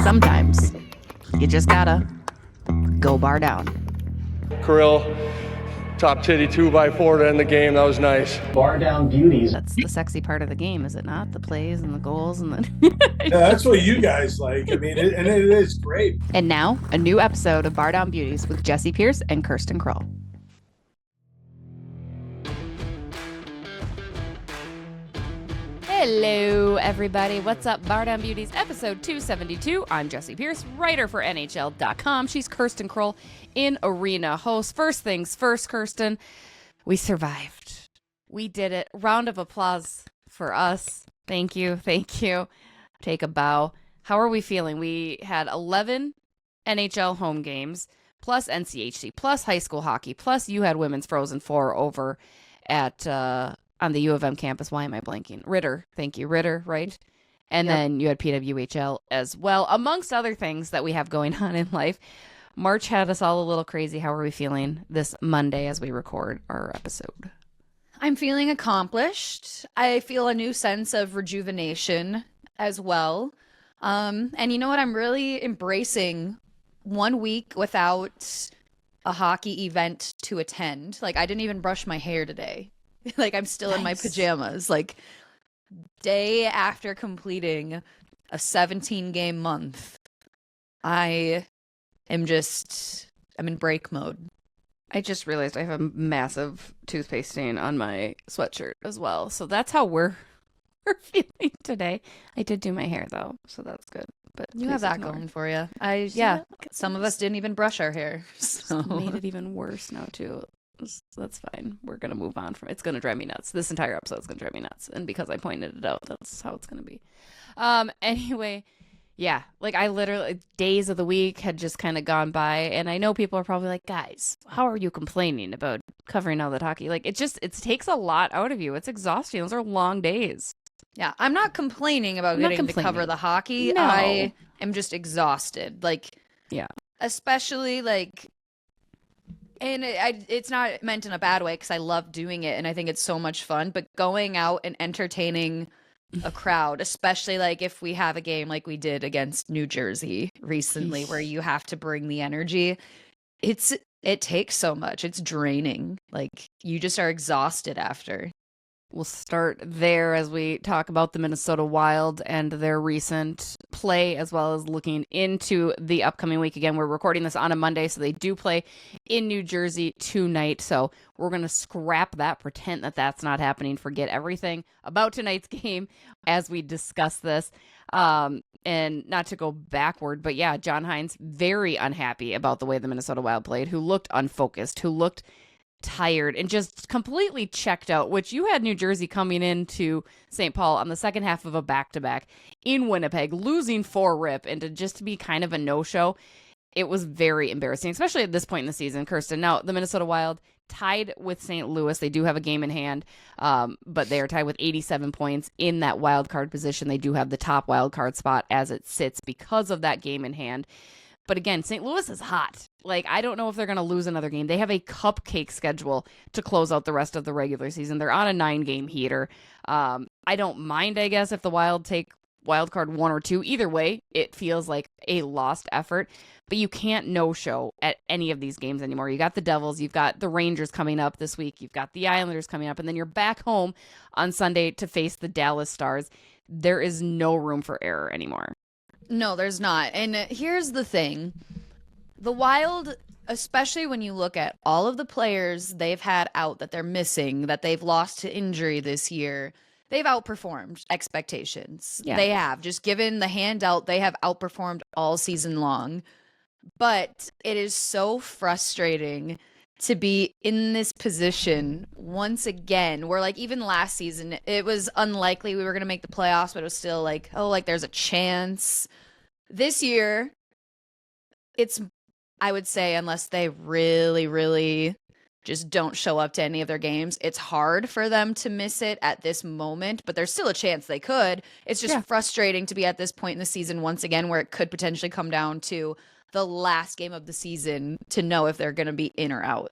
Sometimes you just gotta go Bardown. Kirill, top titty 2x4 to end the game. That was nice. Bardown Beauties. That's the sexy part of the game, is it not? The plays and the goals and the... Yeah, that's what you guys like. I mean, it is great. And now, a new episode of Bardown Beauties with Jessi Pierce and Kirsten Krull. Hello, everybody. What's up? Bardown Beauties, episode 272. I'm Jessi Pierce, writer for NHL.com. She's Kirsten Krull, in arena host. First things first, Kirsten, we survived. We did it. Round of applause for us. Thank you. Thank you. Take a bow. How are we feeling? We had 11 NHL home games, plus NCHC, plus high school hockey, plus you had women's Frozen Four over at... on the U of M campus. Why am I blanking? Ritter. Thank you. Ritter, right? And then you had PWHL as well, amongst other things that we have going on in life. March had us all a little crazy. How are we feeling this Monday as we record our episode? I'm feeling accomplished. I feel a new sense of rejuvenation as well. And you know what? I'm really embracing 1 week without a hockey event to attend. Like, I didn't even brush my hair today. Like, I'm still in my pajamas. Like, day after completing a 17-game month, I'm in break mode. I just realized I have a massive toothpaste stain on my sweatshirt as well. So that's how we're feeling today. I did do my hair, though, so that's good. But You have that going for you. Some of us didn't even brush our hair. So. Made it even worse now, too. That's fine. We're going to move on from it. It's going to drive me nuts. This entire episode is going to drive me nuts. And because I pointed it out, that's how it's going to be. Anyway, yeah, like I literally, days of the week had just kind of gone by. And I know people are probably like, guys, how are you complaining about covering all that hockey? Like, it takes a lot out of you. It's exhausting. Those are long days. Yeah, I'm not complaining about getting to cover the hockey. No. I am just exhausted. Like, yeah, especially like, and it's not meant in a bad way because I love doing it and I think it's so much fun. But going out and entertaining a crowd, especially like if we have a game like we did against New Jersey recently, where you have to bring the energy, it takes so much. It's draining. Like, you just are exhausted after. We'll start there as we talk about the Minnesota Wild and their recent play, as well as looking into the upcoming week. Again, we're recording this on a Monday, so they do play in New Jersey tonight. So we're going to scrap that, pretend that that's not happening, forget everything about tonight's game as we discuss this. And not to go backward, but yeah, John Hines, very unhappy about the way the Minnesota Wild played, who looked unfocused, who looked tired and just completely checked out, which you had New Jersey coming into St. Paul on the second half of a back-to-back in Winnipeg, losing 4-rip, and to just be kind of a no-show. It was very embarrassing, especially at this point in the season, Kirsten. Now, the Minnesota Wild tied with St. Louis. They do have a game in hand, but they are tied with 87 points in that wild card position. They do have the top wild card spot as it sits because of that game in hand. But again, St. Louis is hot. Like, I don't know if they're going to lose another game. They have a cupcake schedule to close out the rest of the regular season. They're on a 9-game heater. I don't mind, I guess, if the Wild take wild card 1 or 2. Either way, it feels like a lost effort. But you can't no-show at any of these games anymore. You got the Devils. You've got the Rangers coming up this week. You've got the Islanders coming up. And then you're back home on Sunday to face the Dallas Stars. There is no room for error anymore. No, there's not. And here's the thing. The Wild, especially when you look at all of the players they've had out that they're missing, that they've lost to injury this year, they've outperformed expectations. Yeah. They have. Just given the handout, they have outperformed all season long. But it is so frustrating to be in this position once again, where like even last season, it was unlikely we were going to make the playoffs, but it was still like, oh, like there's a chance. This year, it's, I would say, unless they really, really just don't show up to any of their games, it's hard for them to miss it at this moment, but there's still a chance they could. It's just frustrating to be at this point in the season once again, where it could potentially come down to the last game of the season to know if they're going to be in or out.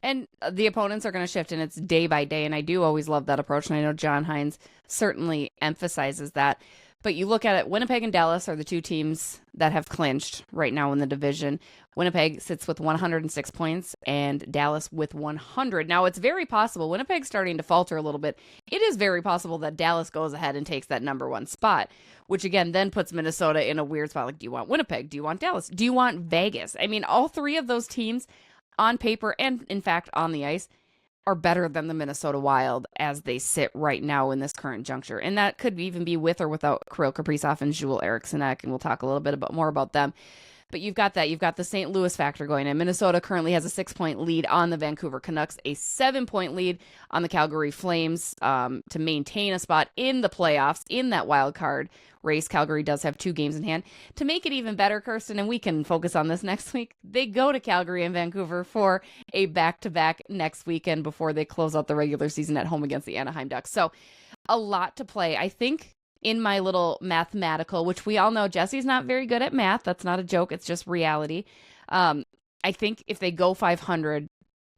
And the opponents are going to shift, and it's day by day, and I do always love that approach, and I know John Hines certainly emphasizes that. But you look at it, Winnipeg and Dallas are the two teams that have clinched right now in the division. Winnipeg sits with 106 points and Dallas with 100. Now, it's very possible. Winnipeg's starting to falter a little bit. It is very possible that Dallas goes ahead and takes that number one spot, which again then puts Minnesota in a weird spot. Like, do you want Winnipeg? Do you want Dallas? Do you want Vegas? I mean, all three of those teams on paper and, in fact, on the ice are better than the Minnesota Wild as they sit right now in this current juncture. And that could even be with or without Kirill Kaprizov and Eriksson, and we'll talk a little bit more about them. But you've got that. You've got the St. Louis factor going in. Minnesota currently has a 6-point lead on the Vancouver Canucks, a 7-point lead on the Calgary Flames to maintain a spot in the playoffs in that wild card race. Calgary does have 2 games in hand. To make it even better, Kirsten, and we can focus on this next week, they go to Calgary and Vancouver for a back-to-back next weekend before they close out the regular season at home against the Anaheim Ducks. So a lot to play. I think in my little mathematical, which we all know Jessi's not very good at math. That's not a joke. It's just reality. I think if they go 500,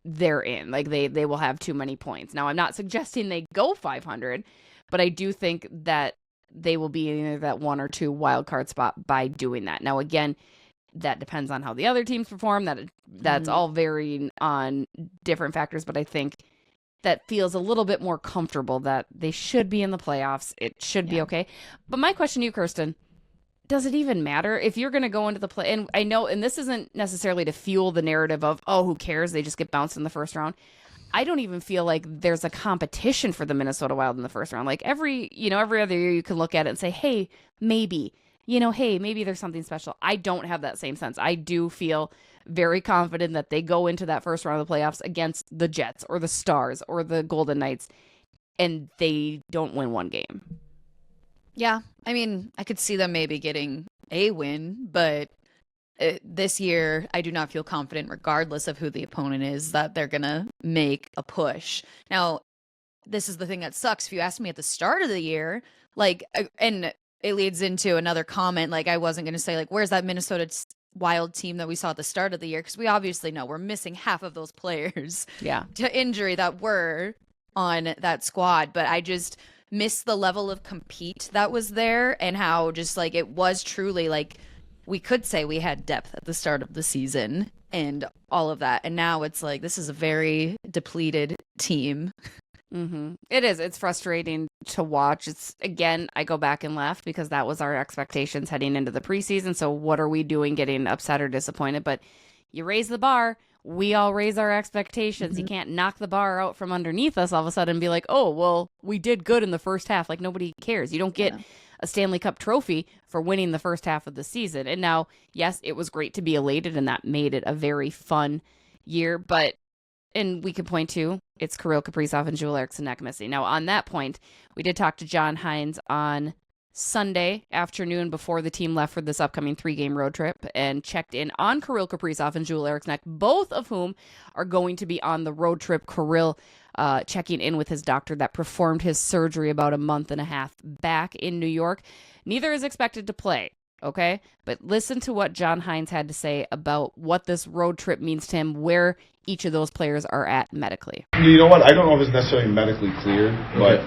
they're in. Like they will have too many points. Now, I'm not suggesting they go 500, but I do think that they will be in either that 1 or 2 wild card spot by doing that. Now, again, that depends on how the other teams perform. That's all varying on different factors, but I think that feels a little bit more comfortable that they should be in the playoffs. It should be okay. But my question to you, Kirsten, does it even matter if you're going to go into the play? And I know, and this isn't necessarily to fuel the narrative of, oh, who cares? They just get bounced in the first round. I don't even feel like there's a competition for the Minnesota Wild in the first round. Like every other year you can look at it and say, hey, maybe there's something special. I don't have that same sense. I do feel very confident that they go into that first round of the playoffs against the Jets or the Stars or the Golden Knights, and they don't win one game. Yeah, I mean, I could see them maybe getting a win, but this year I do not feel confident, regardless of who the opponent is, that they're going to make a push. Now, this is the thing that sucks. If you asked me at the start of the year, like, and it leads into another comment, like I wasn't going to say, like, where's that Minnesota Wild team that we saw at the start of the year? Because we obviously know we're missing half of those players to injury that were on that squad. But I just missed the level of compete that was there, and how just like it was truly like we could say we had depth at the start of the season and all of that. And now it's like this is a very depleted team. Mm-hmm. It is. It's frustrating to watch. It's, again, I go back and laugh because that was our expectations heading into the preseason. So what are we doing getting upset or disappointed? But you raise the bar. We all raise our expectations. You can't knock the bar out from underneath us all of a sudden and be like, oh, well, we did good in the first half. Like nobody cares. You don't get a Stanley Cup trophy for winning the first half of the season. And now, yes, it was great to be elated, and that made it a very fun year. But and we could point to it's Kirill Kaprizov and Eriksson neck missing. Now, on that point, we did talk to John Hines on Sunday afternoon before the team left for this upcoming 3-game road trip and checked in on Kirill Kaprizov and Eriksson, both of whom are going to be on the road trip. Kirill checking in with his doctor that performed his surgery about a month and a half back in New York. Neither is expected to play. Okay, but listen to what John Hines had to say about what this road trip means to him, where each of those players are at medically. You know what? I don't know if it's necessarily medically cleared, but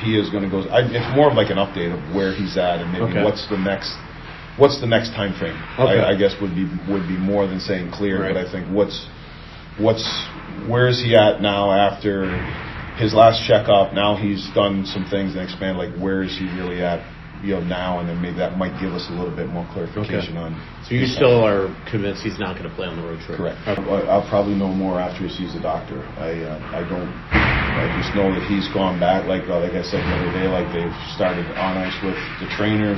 he is going to go. It's more of like an update of where he's at and maybe what's the next time frame. I guess would be more than saying cleared, but I think where is he at now after his last checkup? Now he's done some things and expand. Like where is he really at? Now, and then maybe that might give us a little bit more clarification on. So you still are convinced he's not going to play on the road trip? Correct. I'll probably know more after he sees the doctor. I just know that he's gone back. Like I said the other day, like they've started on ice with the trainers,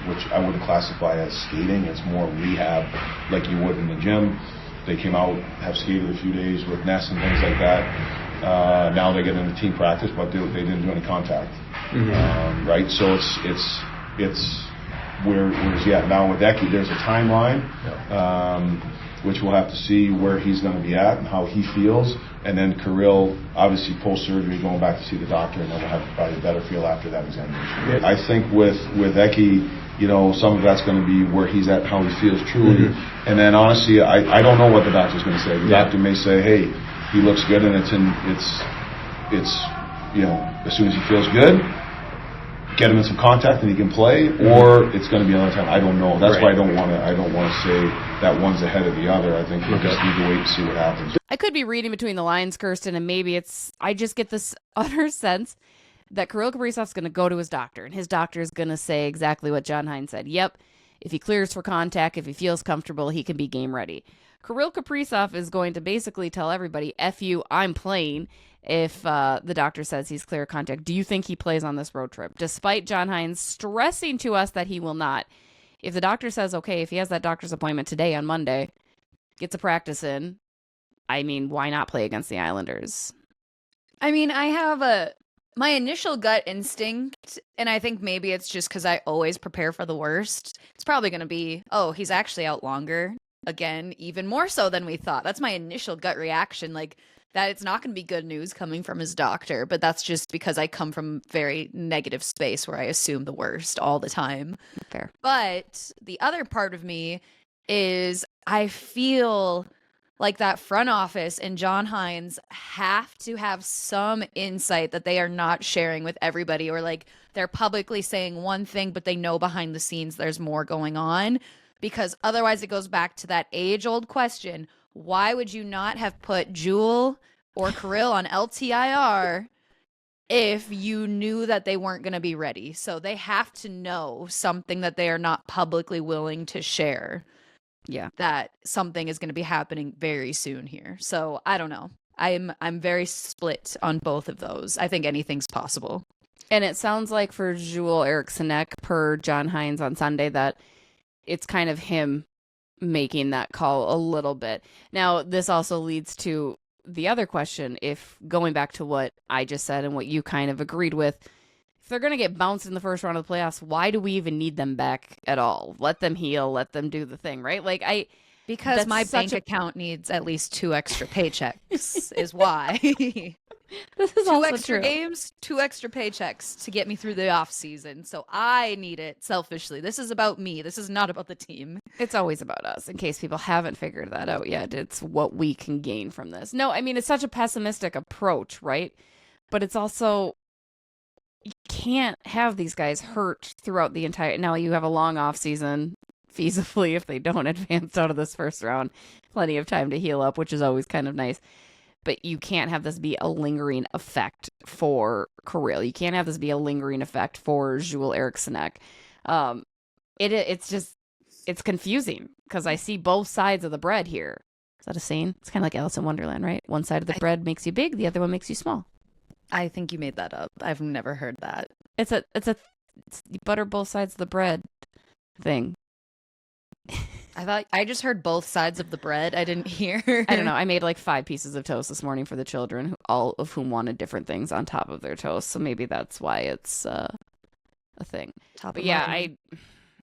which I wouldn't classify as skating. It's more rehab, like you would in the gym. They came out, have skated a few days with Ness and things like that. Now they're getting into team practice, but they didn't do any contact. Right, so it's where's he at now with Eki? There's a timeline, which we'll have to see where he's going to be at and how he feels, and then Kirill, obviously post surgery, going back to see the doctor, and then we'll have probably a better feel after that examination. I think with Eki, some of that's going to be where he's at, how he feels truly, and then honestly, I don't know what the doctor's going to say. The doctor may say, hey, he looks good, and it's you know, as soon as he feels good, get him in some contact and he can play, or it's going to be another time. I don't know. That's why I don't want to say that one's ahead of the other. I think we just need to wait and see what happens. I could be reading between the lines, Kirsten, and maybe I just get this utter sense that Kirill Kaprizov's going to go to his doctor, and his doctor is going to say exactly what John Hines said. Yep, if he clears for contact, if he feels comfortable, he can be game ready. Kirill Kaprizov is going to basically tell everybody, F you, I'm playing, if the doctor says he's clear of contact. Do you think he plays on this road trip? Despite John Hines stressing to us that he will not. If the doctor says, okay, if he has that doctor's appointment today on Monday, gets a practice in, I mean, why not play against the Islanders? I mean, I have my initial gut instinct, and I think maybe it's just because I always prepare for the worst. It's probably going to be, oh, he's actually out longer. Again, even more so than we thought. That's my initial gut reaction, like that it's not going to be good news coming from his doctor, but that's just because I come from very negative space where I assume the worst all the time. Fair. But the other part of me is I feel like that front office and John Hines have to have some insight that they are not sharing with everybody, or like they're publicly saying one thing, but they know behind the scenes there's more going on. Because otherwise it goes back to that age-old question. Why would you not have put Jewel or Kirill on LTIR if you knew that they weren't going to be ready? So they have to know something that they are not publicly willing to share. Yeah. That something is going to be happening very soon here. So I don't know. I'm very split on both of those. I think anything's possible. And it sounds like for Jewel Eriksson, per John Hines on Sunday, that it's kind of him making that call a little bit. Now, this also leads to the other question. If going back to what I just said and what you kind of agreed with, if they're going to get bounced in the first round of the playoffs, why do we even need them back at all? Let them heal. Let them do the thing, right? Like because my bank account needs at least 2 extra paychecks is why. This is 2 extra games, 2 extra paychecks to get me through the off season. So I need it selfishly. This is about me. This is not about the team. It's always about us. In case people haven't figured that out yet, it's what we can gain from this. No, I mean, it's such a pessimistic approach, right? But it's also, you can't have these guys hurt throughout the entire. Now you have a long off season, feasibly, if they don't advance out of this first round, plenty of time to heal up, which is always kind of nice. But you can't have this be a lingering effect for Kirill. You can't have this be a lingering effect for Jewel Eriksson. It's confusing because I see both sides of the bread here. Is that a saying? It's kind of like Alice in Wonderland, right? One side of the bread makes you big, the other one makes you small. I think you made that up. I've never heard that. It's you butter both sides of the bread thing. I just heard both sides of the bread. I didn't hear. I don't know. I made like 5 pieces of toast this morning for the children, all of whom wanted different things on top of their toast. So maybe that's why it's a thing. But yeah,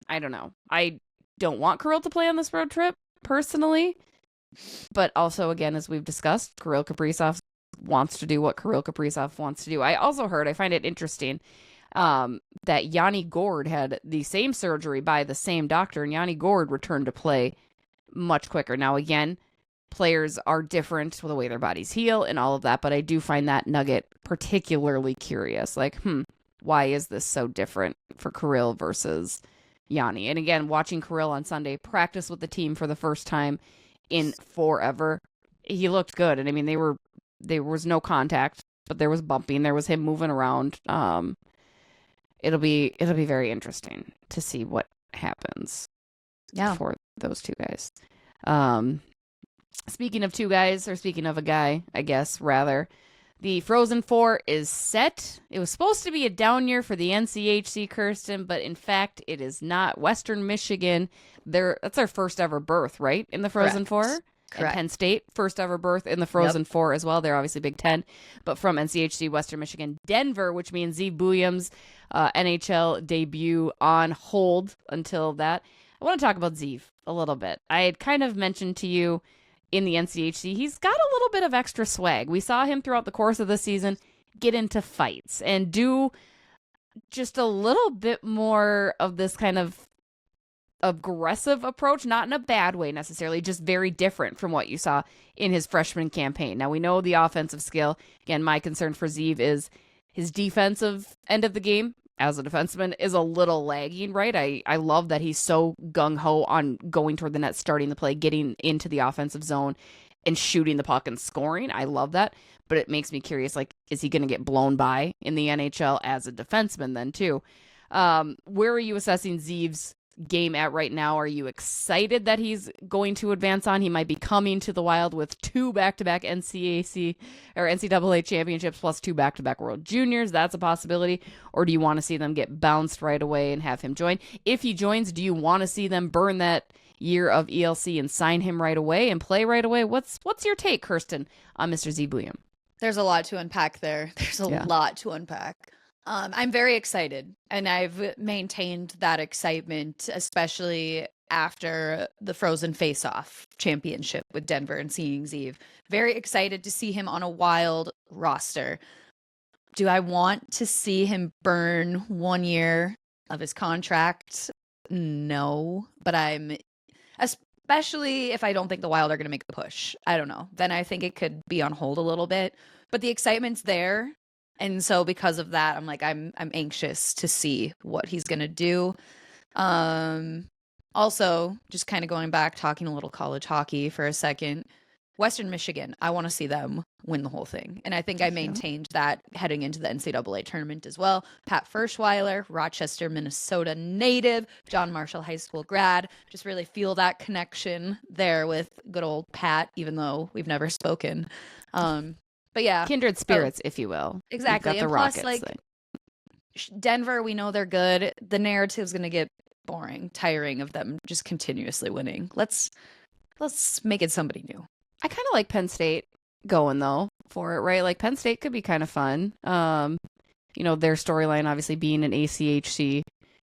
I don't know. I don't want Kirill to play on this road trip personally. But also, again, as we've discussed, Kirill Kaprizov wants to do what Kirill Kaprizov wants to do. I also heard, I find it interesting, that Yanni Gourde had the same surgery by the same doctor, and Yanni Gourde returned to play much quicker. Now, again, players are different with the way their bodies heal and all of that, but I do find that nugget particularly curious. Like, why is this so different for Kirill versus Yanni? And again, watching Kirill on Sunday practice with the team for the first time in forever, he looked good. And I mean, there was no contact, but there was bumping. There was him moving around. It'll be very interesting to see what happens for those two guys. Speaking of two guys, or speaking of a guy, I guess, rather, the Frozen Four is set. It was supposed to be a down year for the NCHC, Kirsten, but in fact, it is not. Western Michigan, that's their first ever berth, right, in the Frozen Four? Correct. And Penn State, first ever berth in the Frozen Four as well. They're obviously Big Ten, but from NCHC, Western Michigan, Denver, which means Zeev Buium's NHL debut on hold until that. I want to talk about Zeev a little bit. I had kind of mentioned to you in the NCHC, he's got a little bit of extra swag. We saw him throughout the course of the season get into fights and do just a little bit more of this kind of aggressive approach, not in a bad way necessarily, just very different from what you saw in his freshman campaign. Now, we know the offensive skill. Again, my concern for Zeev is his defensive end of the game as a defenseman is a little lagging, right? I love that he's so gung-ho on going toward the net, starting the play, getting into the offensive zone, and shooting the puck and scoring. I love that. But it makes me curious, like, is he going to get blown by in the NHL as a defenseman then, too? Where are you assessing Zeev's game at right now? Are you excited that he's going to advance on? He might be coming to the Wild with 2 back-to-back NCAA championships plus 2 back-to-back World Juniors. That's a possibility. Or do you want to see them get bounced right away and have him join? If he joins, do you want to see them burn that year of ELC and sign him right away and play right away? What's your take, Kirsten, on Mr. Zeev Buium? There's a lot to unpack there. There's a lot to unpack. I'm very excited, and I've maintained that excitement, especially after the Frozen Face-Off championship with Denver and seeing Zeev. Very excited to see him on a Wild roster. Do I want to see him burn 1 year of his contract? No, but especially if I don't think the Wild are going to make a push. I don't know. Then I think it could be on hold a little bit, but the excitement's there. And so because of that, I'm like, I'm anxious to see what he's going to do. Also, just kind of going back, talking a little college hockey for a second, Western Michigan, I want to see them win the whole thing. And I think I maintained that heading into the NCAA tournament as well. Pat Ferschweiler, Rochester, Minnesota native, John Marshall High School grad. Just really feel that connection there with good old Pat, even though we've never spoken. But yeah. Kindred spirits, if you will. Exactly. And plus, like, Denver, we know they're good. The narrative's going to get boring, tiring of them just continuously winning. Let's make it somebody new. I kind of like Penn State going, though, for it, right? Like, Penn State could be kind of fun. You know, their storyline obviously being an ACHC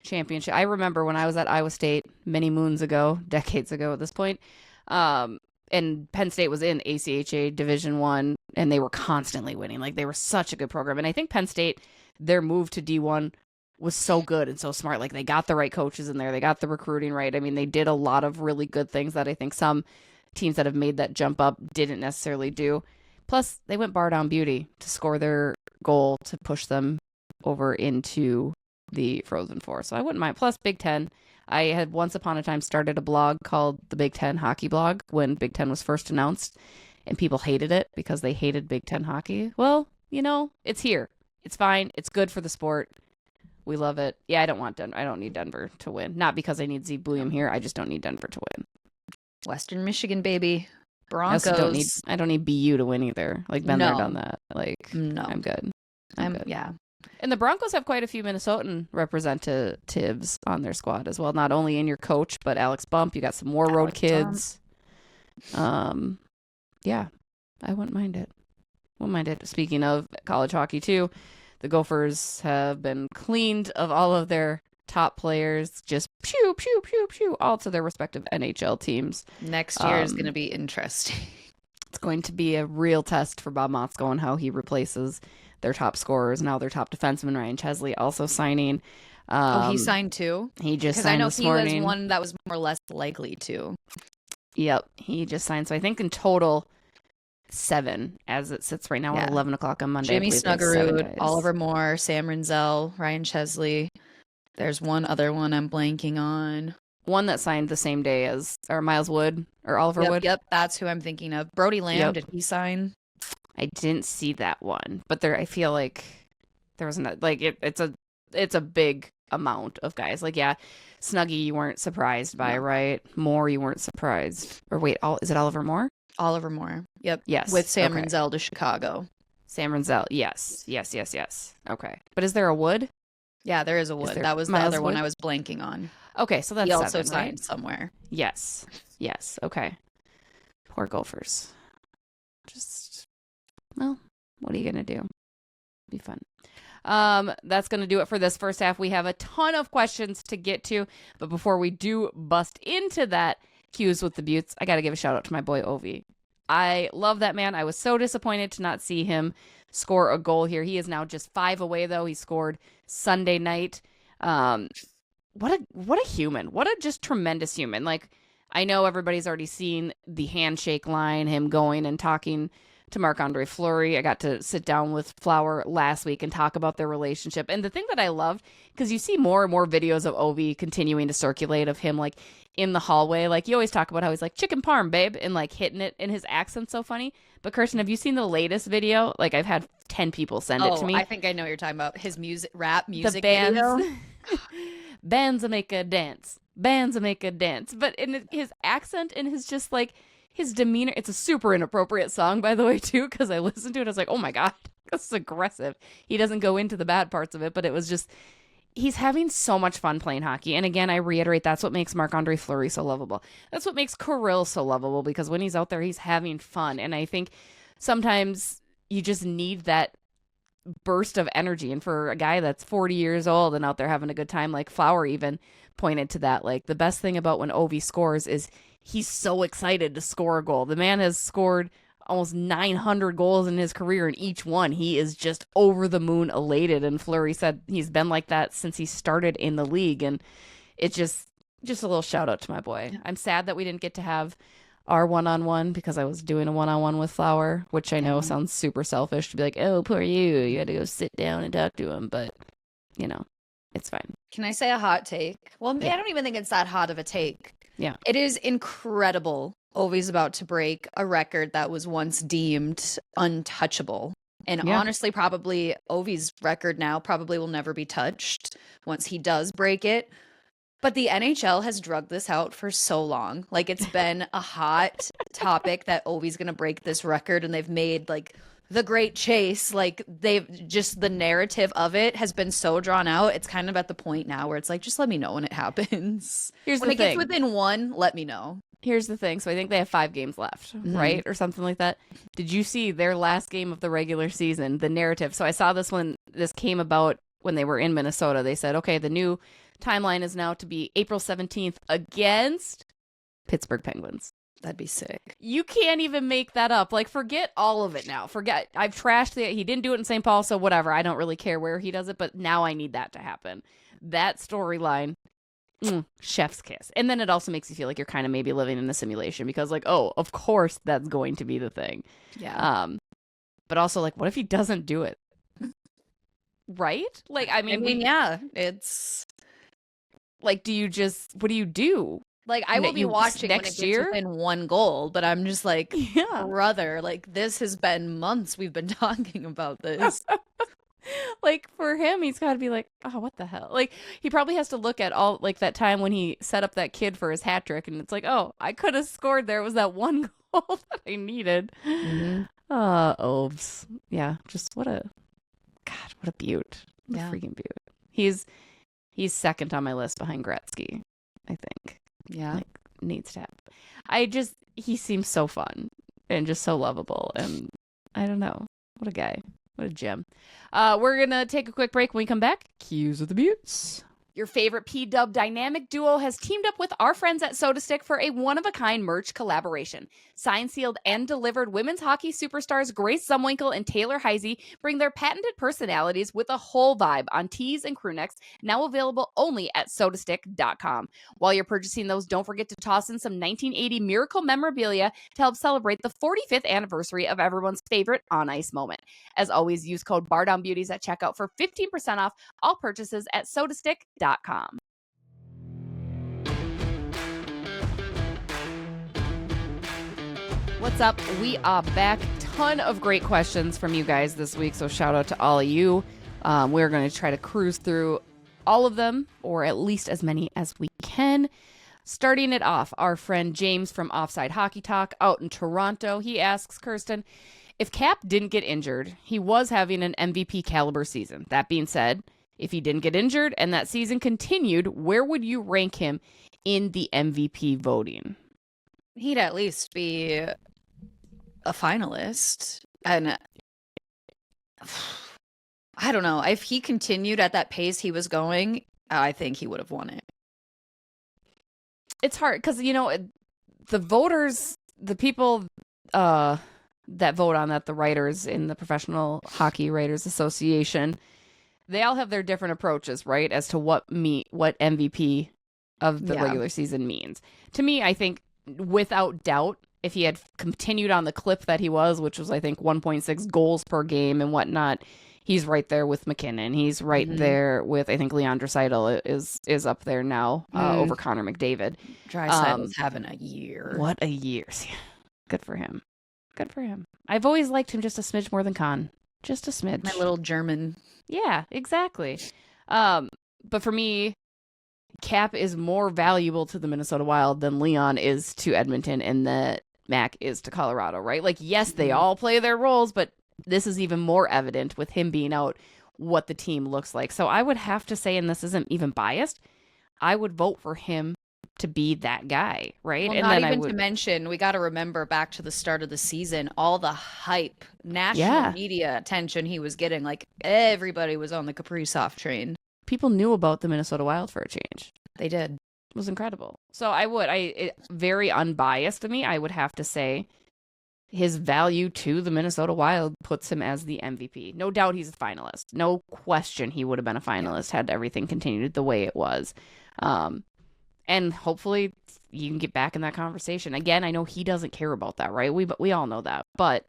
championship. I remember when I was at Iowa State many moons ago, decades ago at this point, and Penn State was in ACHA Division I, and they were constantly winning. Like, they were such a good program. And I think Penn State, their move to D1 was so good and so smart. Like, they got the right coaches in there. They got the recruiting right. I mean, they did a lot of really good things that I think some teams that have made that jump up didn't necessarily do. Plus, they went Bardown Beauty to score their goal to push them over into the Frozen Four. So I wouldn't mind. Plus, Big Ten. I had once upon a time started a blog called the Big Ten Hockey Blog when Big Ten was first announced, and people hated it because they hated Big Ten hockey. Well, you know, it's here. It's fine. It's good for the sport. We love it. Yeah, I don't need Denver to win. Not because I need Zeev Buium here. I just don't need Denver to win. Western Michigan, baby. Broncos. I don't need BU to win either. Like, been there, done that. Like, no. I'm good. I'm good. Yeah. And the Broncos have quite a few Minnesotan representatives on their squad as well. Not only in your coach, but Alex Bump. You got some more road kids. Yeah, I wouldn't mind it. Speaking of college hockey too, the Gophers have been cleaned of all of their top players. Just pew, pew, pew, pew, all to their respective NHL teams. Next year is going to be interesting. It's going to be a real test for Bob Motzko and how he replaces their top scorers. Now their top defenseman, Ryan Chesley, also signing. He signed too? He just signed this morning. Because I know he was one that was more or less likely to. Yep, he just signed. So I think in total, 7 as it sits right now at 11 o'clock on Monday. Jimmy Snuggerud, Oliver Moore, Sam Rinzel, Ryan Chesley. There's one other one I'm blanking on. One that signed the same day as Miles Wood or Oliver Wood. Yep, that's who I'm thinking of. Brody Lamb, did he sign? I didn't see that one, but I feel like there was it's a big amount of guys. Like, yeah, Snuggie you weren't surprised by, right? Moore you weren't surprised. Or wait, is it Oliver Moore? Oliver Moore. Yep. Yes. With Sam Rinzel to Chicago. Sam Rinzel. Yes. Okay. But is there a Wood? Yeah, there is a Wood. That was the other one I was blanking on. Okay, so that's he also 7, signed right? somewhere. Yes. Okay. Poor Gophers. Well, what are you going to do? Be fun. That's going to do it for this first half. We have a ton of questions to get to, but before we do bust into that Cues with the Buttes, I got to give a shout out to my boy Ovi. I love that man. I was so disappointed to not see him score a goal here. He is now just 5 away, though. He scored Sunday night. what a human. What a just tremendous human. Like, I know everybody's already seen the handshake line, him going and talking to Marc-Andre Fleury. I got to sit down with Flower last week and talk about their relationship. And the thing that I loved, because you see more and more videos of Ovi continuing to circulate of him like in the hallway. Like, you always talk about how he's like, chicken parm, babe, and like hitting it, and his accent's so funny. But Kirsten, have you seen the latest video? Like, I've had 10 people send it to me. I think I know what you're talking about. His rap music the bands, video. Bands will make a dance. Bands will make a dance. But in his accent and his just like his demeanor, it's a super inappropriate song, by the way, too, because I listened to it. I was like, oh my God, this is aggressive. He doesn't go into the bad parts of it, but it was just, he's having so much fun playing hockey. And again, I reiterate, that's what makes Marc-Andre Fleury so lovable. That's what makes Kirill so lovable, because when he's out there, he's having fun. And I think sometimes you just need that burst of energy. And for a guy that's 40 years old and out there having a good time, like Flower even pointed to that, like the best thing about when Ovi scores is he's so excited to score a goal. The man has scored almost 900 goals in his career, and each one he is just over the moon elated. And Fleury said he's been like that since he started in the league. And it's just a little shout out to my boy. I'm sad that we didn't get to have our one-on-one, because I was doing a one-on-one with Flower, which I know sounds super selfish to be like, oh, poor you had to go sit down and talk to him, but you know, it's fine. Can I say a hot take? Well, Yeah. I don't even think it's that hot of a take. Yeah. It is incredible. Ovi's about to break a record that was once deemed untouchable. And Yeah. honestly, probably Ovi's record now probably will never be touched once he does break it. But the NHL has drugged this out for so long. Like, it's been a hot topic that Ovi's going to break this record, and they've made like the great chase. Like, they've just, the narrative of it has been so drawn out. It's kind of at the point now where it's like, just let me know when it happens. Here's when the it thing. gets within one, let me know. Here's the thing. So I think they have 5 games left, right? Or something like that. Did you see their last game of the regular season, the narrative? So I saw this one. This came about when they were in Minnesota. They said, okay, the new timeline is now to be April 17th against Pittsburgh Penguins. That'd be sick. You can't even make that up. Like, forget all of it now. Forget. I've trashed he didn't do it in St. Paul, so whatever. I don't really care where he does it, but now I need that to happen. That storyline, chef's kiss. And then it also makes you feel like you're kind of maybe living in a simulation, because like, oh, of course that's going to be the thing. Yeah. But also, like, what if he doesn't do it? Right? Like, I mean, yeah, it's like, what do you do? like, I will be watching when it next gets year within one goal, but I'm just like, Yeah. brother, like, this has been months we've been talking about this. Like, for him, he's got to be like, oh, what the hell? Like, he probably has to look at all, like, that time when he set up that kid for his hat trick, and it's like, oh, I could have scored there. It was that one goal that I needed. Oves. Yeah, just what a beaut. What a freaking beaut. He's second on my list behind Gretzky, I think. Yeah. Like, needs to happen. He seems so fun and just so lovable, and I don't know. What a guy. What a gem. We're going to take a quick break. When we come back, Cues of the Buttes. Your favorite P-Dub dynamic duo has teamed up with our friends at SotaStick for a one-of-a-kind merch collaboration. Signed, sealed, and delivered women's hockey superstars Grace Zumwinkle and Taylor Heisey bring their patented personalities with a whole vibe on tees and crew necks, now available only at SotaStick.com. While you're purchasing those, don't forget to toss in some 1980 Miracle memorabilia to help celebrate the 45th anniversary of everyone's favorite on-ice moment. As always, use code Bardown Beauties at checkout for 15% off all purchases at SotaStick.com. What's up? We are back. Ton of great questions from you guys this week, so shout out to all of you. We're going to try to cruise through all of them, or at least as many as we can. Starting it off, our friend James from Offside Hockey Talk out in Toronto. He asks, Kirsten, if Cap didn't get injured, he was having an MVP caliber season. That being said, if he didn't get injured and that season continued, where would you rank him in the MVP voting? He'd at least be a finalist. And I don't know. If he continued at that pace he was going, I think he would have won it. It's hard because, the voters, the people that vote on that, the writers in the Professional Hockey Writers Association, they all have their different approaches, right, as to what MVP of the regular season means. To me, I think without doubt, if he had continued on the clip that he was, which was I think 1.6 goals per game and whatnot, he's right there with McKinnon. He's right there with, I think Leon Draisaitl is up there now over Connor McDavid. Draisaitl's having a year. What a year. Good for him. Good for him. I've always liked him just a smidge more than Con. Just a smidge. My little German. Yeah, exactly. But for me, Cap is more valuable to the Minnesota Wild than Leon is to Edmonton and that Mac is to Colorado, right? Like, yes, they all play their roles, but this is even more evident with him being out what the team looks like. So I would have to say, and this isn't even biased, I would vote for him to be that guy, right? Well, and not then even to mention, we got to remember back to the start of the season, all the hype, national media attention he was getting. Like, everybody was on the Kaprizov train. People knew about the Minnesota Wild for a change. They did. It was incredible. So very unbiased to me, I would have to say his value to the Minnesota Wild puts him as the MVP. No doubt he's a finalist. No question he would have been a finalist had everything continued the way it was. And hopefully you can get back in that conversation. Again, I know he doesn't care about that, right? We all know that. But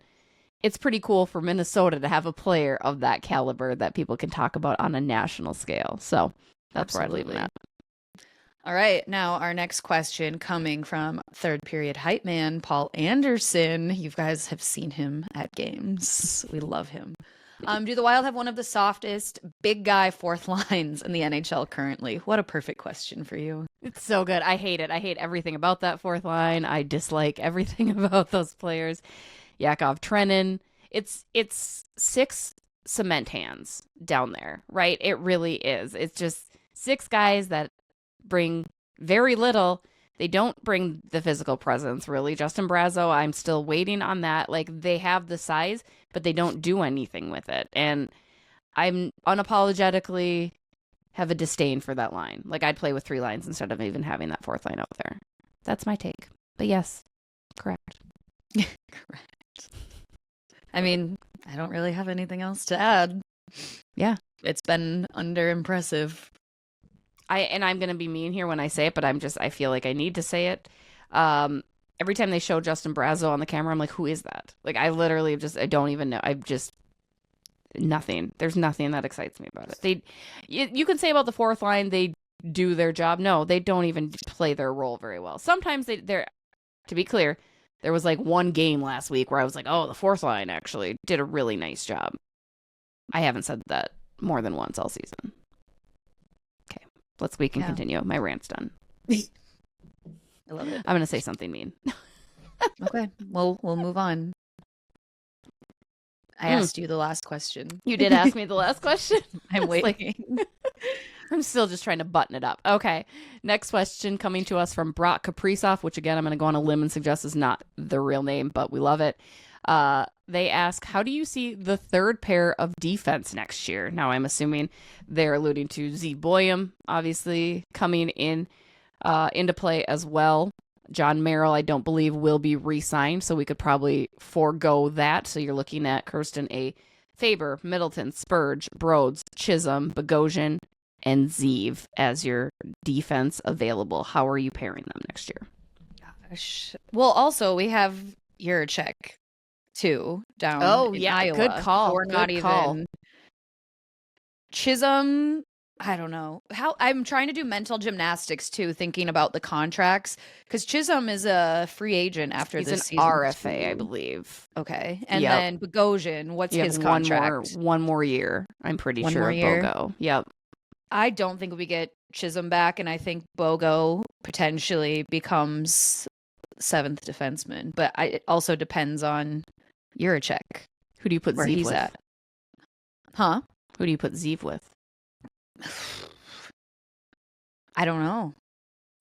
it's pretty cool for Minnesota to have a player of that caliber that people can talk about on a national scale. So that's where I leave that. All right. Now, our next question coming from third period hype man, Paul Anderson. You guys have seen him at games. We love him. Do the Wild have one of the softest big guy fourth lines in the NHL currently? What a perfect question for you. It's so good. I hate it. I hate everything about that fourth line. I dislike everything about those players. Yakov Trenin. It's 6 cement hands down there, right? It really is. It's just 6 guys that bring very little. They don't bring the physical presence, really. Justin Brazeau, I'm still waiting on that. Like, they have the size, but they don't do anything with it. And I'm unapologetically have a disdain for that line. Like, I'd play with 3 lines instead of even having that fourth line out there. That's my take. But yes, correct. Correct. I mean, I don't really have anything else to add. Yeah. It's been impressive. I'm going to be mean here when I say it, but I feel like I need to say it. Every time they show Justin Brazeau on the camera, I'm like, who is that? Like, I literally I don't even know. Nothing. There's nothing that excites me about it. You can say about the fourth line, they do their job. No, they don't even play their role very well. Sometimes they're, to be clear, there was like one game last week where I was like, oh, the fourth line actually did a really nice job. I haven't said that more than once all season. We can continue. My rant's done. I love it. I'm going to say something mean. Okay. Well, we'll move on. I asked you the last question. You did ask me the last question? I'm waiting. I'm still just trying to button it up. Okay. Next question coming to us from Brock Kaprizov, which again, I'm going to go on a limb and suggest is not the real name, but we love it. They ask, how do you see the third pair of defense next year? Now, I'm assuming they're alluding to Zeev Boyum, obviously, coming into play as well. John Merrill, I don't believe, will be re-signed, so we could probably forego that. So you're looking at Kirsten, Faber, Middleton, Spurge, Broads, Chisholm, Bogosian, and Zeev as your defense available. How are you pairing them next year? Gosh. Well, also, we have Juracek too down in Iowa. Good call. We're not even Chisholm. I don't know how. I'm trying to do mental gymnastics too, thinking about the contracts, because Chisholm is a free agent after this season. RFA, I believe. Okay, and then Bogosian, what's his contract? One more year. I'm pretty sure. Bogo. Yep. I don't think we get Chisholm back, and I think Bogo potentially becomes 7th defenseman. But it also depends on Juracek. Who do you put where Zeev he's with? At? Huh? Who do you put Zeev with? I don't know.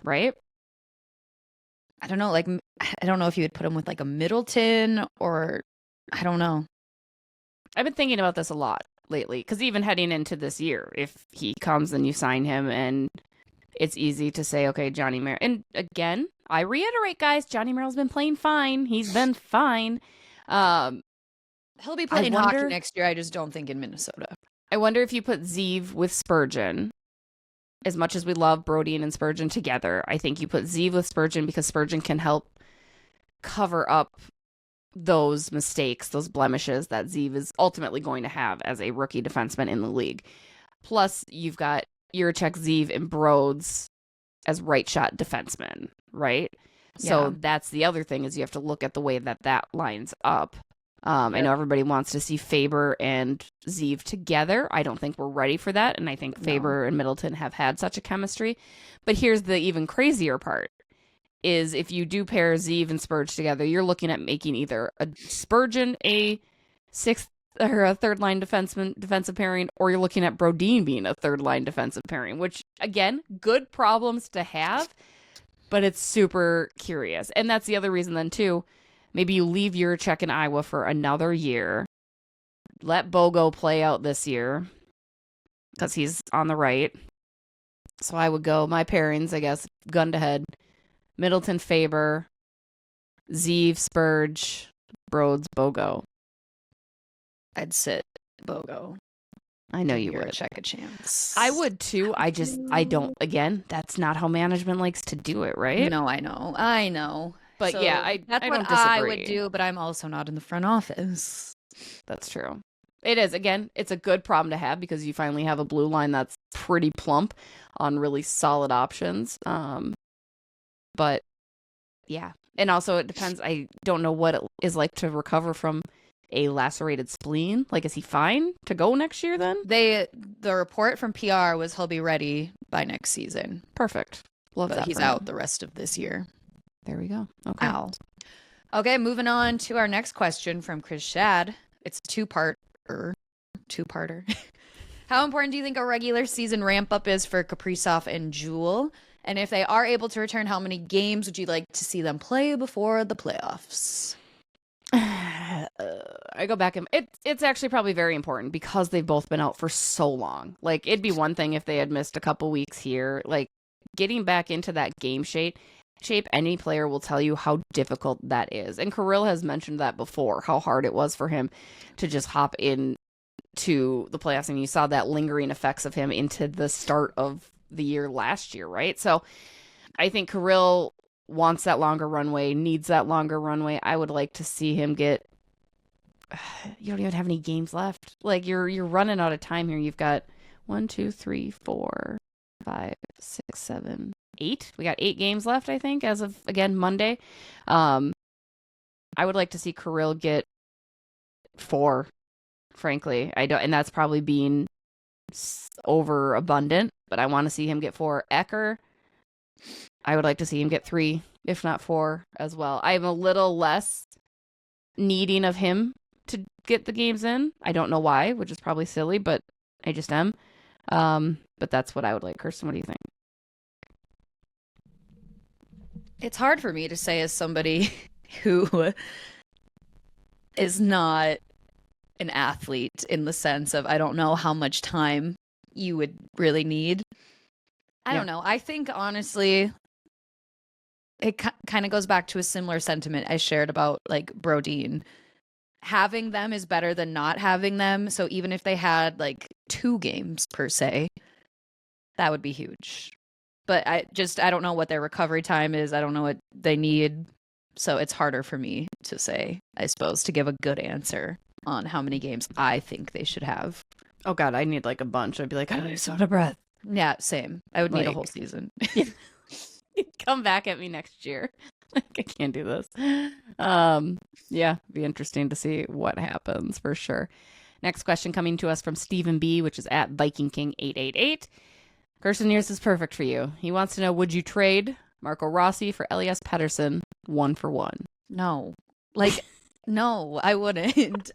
Right? I don't know. Like, I don't know if you would put him with like a Middleton or I don't know. I've been thinking about this a lot lately, because even heading into this year, if he comes and you sign him, and it's easy to say, okay, Johnny Merrill. And again, I reiterate, guys, Johnny Merrill's been playing fine. He's been fine. He'll be playing hockey next year. I just don't think in Minnesota. I wonder if you put Zeev with Spurgeon. As much as we love Brodin and Spurgeon together, I think you put Zeev with Spurgeon because Spurgeon can help cover up those mistakes, those blemishes that Zeev is ultimately going to have as a rookie defenseman in the league. Plus, you've got Jiricek, Zeev, and Broads as right shot defensemen, right? So that's the other thing is you have to look at the way that lines up. I know everybody wants to see Faber and Zeev together. I don't think we're ready for that, and I think Faber and Middleton have had such a chemistry. But here's the even crazier part, is if you do pair Zeev and Spurge together, you're looking at making either a Spurgeon a sixth or a third-line defensive pairing, or you're looking at Brodin being a third-line defensive pairing, which, again, good problems to have, but it's super curious. And that's the other reason then, too. Maybe you leave Jiricek in Iowa for another year. Let Bogo play out this year because he's on the right. So I would go my pairings, I guess, gun to head. Middleton, Faber, Zeev, Spurge, Broads, Bogo. I'd sit Bogo. I know you would. Check a chance. I would too. I don't, again, that's not how management likes to do it, right? No, I know. But so yeah, that's I what don't disagree. I would do, but I'm also not in the front office. That's true. It is. Again, it's a good problem to have because you finally have a blue line that's pretty plump on really solid options. But yeah. And also it depends. I don't know what it is like to recover from a lacerated spleen. Like, is he fine to go next year then? The report from PR was he'll be ready by next season. Perfect. Love but that. He's out the rest of this year. There we go. Okay. Ow. Okay, moving on to our next question from Chris Shad. It's a two-parter. How important do you think a regular season ramp-up is for Kaprizov and Jewell? And if they are able to return, how many games would you like to see them play before the playoffs? I go back and it's actually probably very important because they've both been out for so long. Like, it'd be one thing if they had missed a couple weeks here. Like, getting back into that game shape, any player will tell you how difficult that is. And Kirill has mentioned that before, how hard it was for him to just hop in to the playoffs. And you saw that lingering effects of him into the start of the year last year, right? So I think Kirill wants that longer runway, needs that longer runway. I would like to see him get... You don't even have any games left. Like, you're running out of time here. You've got 1, 2, 3, 4, 5, 6, 7, 8. We got 8 games left, I think, as of, again, Monday. I would like to see Kirill get 4, frankly. And that's probably being overabundant, but I want to see him get 4. Ecker, I would like to see him get 3, if not 4 as well. I'm a little less needing of him to get the games in. I don't know why, which is probably silly, but I just am. But that's what I would like. Kirsten, what do you think? It's hard for me to say as somebody who is not an athlete in the sense of I don't know how much time you would really need. I don't know. I think, honestly, it kind of goes back to a similar sentiment I shared about, like, Brodin. Having them is better than not having them. So even if they had, like, 2 games per se, that would be huge. But I don't know what their recovery time is. I don't know what they need. So it's harder for me to say, I suppose, to give a good answer on how many games I think they should have. Oh, God, I need, like, a bunch. I'd be like, I'm so out of breath. Yeah, same. I would need a whole season. Come back at me next year. Like, I can't do this. Yeah, be interesting to see what happens for sure. Next question coming to us from Stephen B, which is at Viking King 888. Kirsten, yours is perfect for you. He wants to know, would you trade Marco Rossi for Elias Pettersson 1-for-1? No. Like, no, I wouldn't.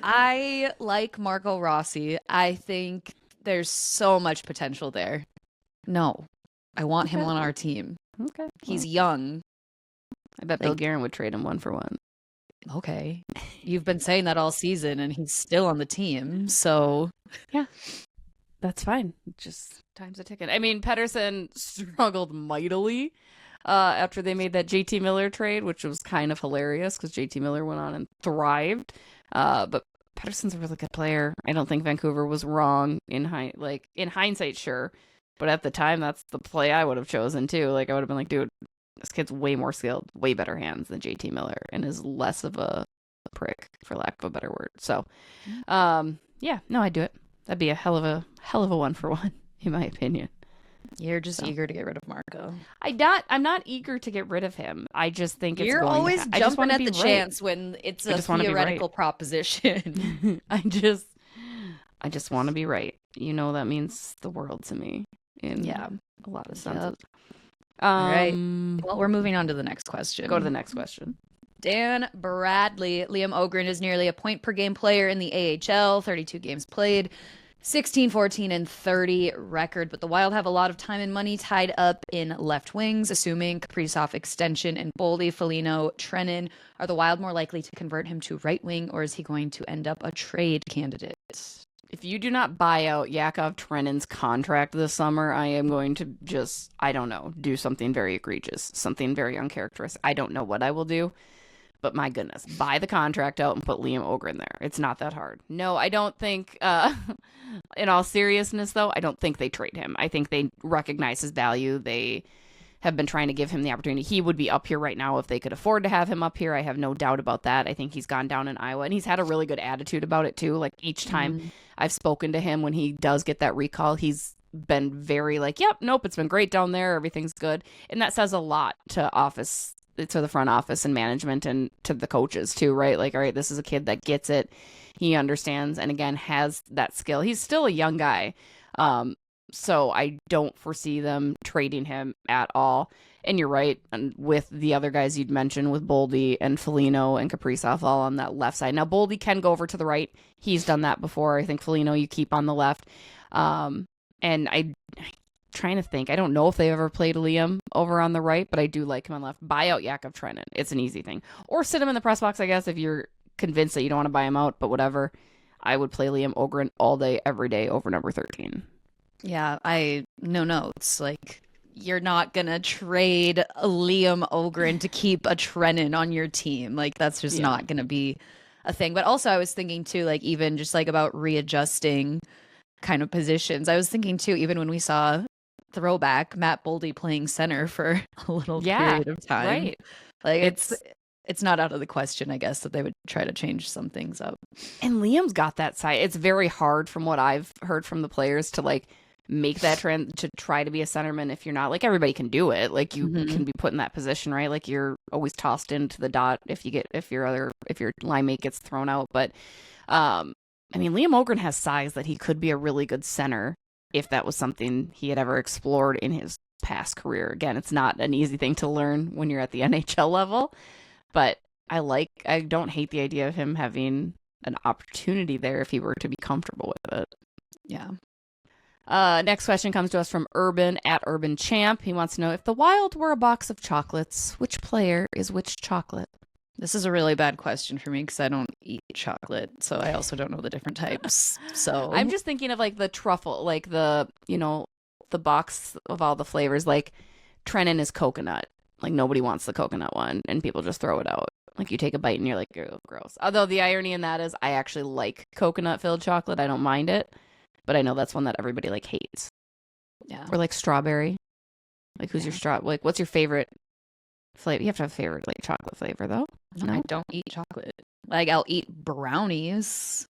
I like Marco Rossi. I think there's so much potential there. No, I want him on our team. Okay. He's young. I bet Bill Guerin would trade him 1-for-1. Okay. You've been saying that all season, and he's still on the team, so... Yeah, that's fine. Just time's a ticking. I mean, Pettersson struggled mightily after they made that JT Miller trade, which was kind of hilarious because JT Miller went on and thrived. But Pettersson's a really good player. I don't think Vancouver was wrong in hindsight, sure. But at the time, that's the play I would have chosen too. Like I would have been like, dude, this kid's way more skilled, way better hands than JT Miller, and is less of a prick, for lack of a better word. So, yeah, no, I'd do it. That'd be a hell of a 1-for-1, in my opinion. You're just eager to get rid of Marco. I'm not eager to get rid of him. I just think you're always jumping at the chance when it's a theoretical proposition. I just want to be right. You know, that means the world to me in a lot of senses. All right. Well, we're moving on to the next question. Go to the next question. Dan Bradley. Liam Ogren is nearly a point per game player in the AHL, 32 games played, 16, 14, and 30 record. But the Wild have a lot of time and money tied up in left wings, assuming Kaprizov extension and Boldy, Foligno, Trenin. Are the Wild more likely to convert him to right wing, or is he going to end up a trade candidate? If you do not buy out Yakov Trenin's contract this summer, I am going to just, I don't know, do something very egregious, something very uncharacteristic. I don't know what I will do, but my goodness, buy the contract out and put Liam Ogren there. It's not that hard. No, I don't think, in all seriousness, though, I don't think they trade him. I think they recognize his value. They have been trying to give him the opportunity. He would be up here right now if they could afford to have him up here. I have no doubt about that. I think he's gone down in Iowa, and he's had a really good attitude about it, too. Like, each time I've spoken to him when he does get that recall, he's been very like, yep, nope, it's been great down there. Everything's good. And that says a lot to the front office and management and to the coaches, too, right? Like, all right, this is a kid that gets it. He understands, and again, has that skill. He's still a young guy. So I don't foresee them trading him at all. And you're right, and with the other guys you'd mentioned, with Boldy and Foligno and Kaprizov all on that left side. Now, Boldy can go over to the right. He's done that before. I think Foligno you keep on the left. And I'm trying to think. I don't know if they ever played Liam over on the right, but I do like him on left. Buy out Yakov Trenin. It's an easy thing. Or sit him in the press box, I guess, if you're convinced that you don't want to buy him out, but whatever. I would play Liam Ogren all day, every day over number 13. Yeah, no notes. Like, you're not going to trade Liam Ogren to keep a Trenin on your team. Like, that's just not going to be a thing. But also, I was thinking, too, like, even just, like, about readjusting kind of positions. I was thinking, too, even when we saw throwback Matt Boldy playing center for a little period of time. Right. Like, it's not out of the question, I guess, that they would try to change some things up. And Liam's got that side. It's very hard from what I've heard from the players to, like, make that trend to try to be a centerman if you're not. Like, everybody can do it. Like, you can be put in that position, right? Like, you're always tossed into the dot if your line mate gets thrown out. But I mean, Liam Ogren has size that he could be a really good center if that was something he had ever explored in his past career. Again, it's not an easy thing to learn when you're at the NHL level, but I don't hate the idea of him having an opportunity there if he were to be comfortable with it. Yeah. Next question comes to us from Urban at Urban Champ. He wants to know, if the Wild were a box of chocolates, which player is which chocolate? This is a really bad question for me because I don't eat chocolate, so I also don't know the different types. So I'm just thinking of like the truffle, like the box of all the flavors. Like, Trenin is coconut. Like, nobody wants the coconut one, and people just throw it out. Like, you take a bite and you're like, oh, gross. Although the irony in that is I actually like coconut-filled chocolate. I don't mind it. But I know that's one that everybody, like, hates. Yeah. Or, like, strawberry. Like, who's your like, what's your favorite flavor? You have to have a favorite, like, chocolate flavor, though. No, I don't eat chocolate. Like, I'll eat brownies.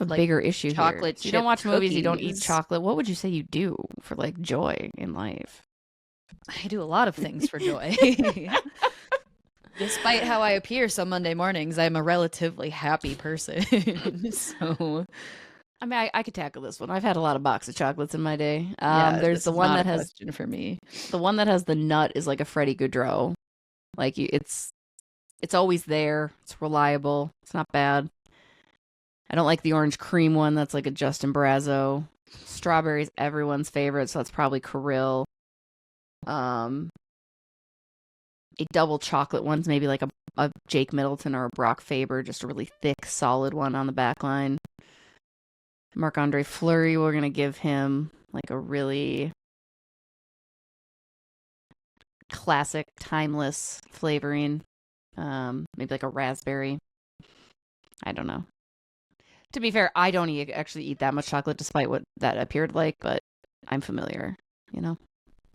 A bigger issue chocolate here. You don't watch movies, you don't eat cookies. chocolate. What would you say you do for, like, joy in life? I do a lot of things for joy. Despite how I appear some Monday mornings, I'm a relatively happy person. So, I mean, I could tackle this one. I've had a lot of box of chocolates in my day. this There's the is one not that a has question for me. the one that has the nut is like a Freddie Gaudreau. Like, it's always there. It's reliable. It's not bad. I don't like the orange cream one. That's like a Justin Brazo. Strawberry's everyone's favorite, so that's probably Kirill. A double chocolate one's maybe like a Jake Middleton or a Brock Faber, just a really thick, solid one on the back line. Marc-Andre Fleury, we're going to give him like a really classic, timeless flavoring. Maybe like a raspberry. I don't know. To be fair, I don't actually eat that much chocolate, despite what that appeared like, but I'm familiar, you know?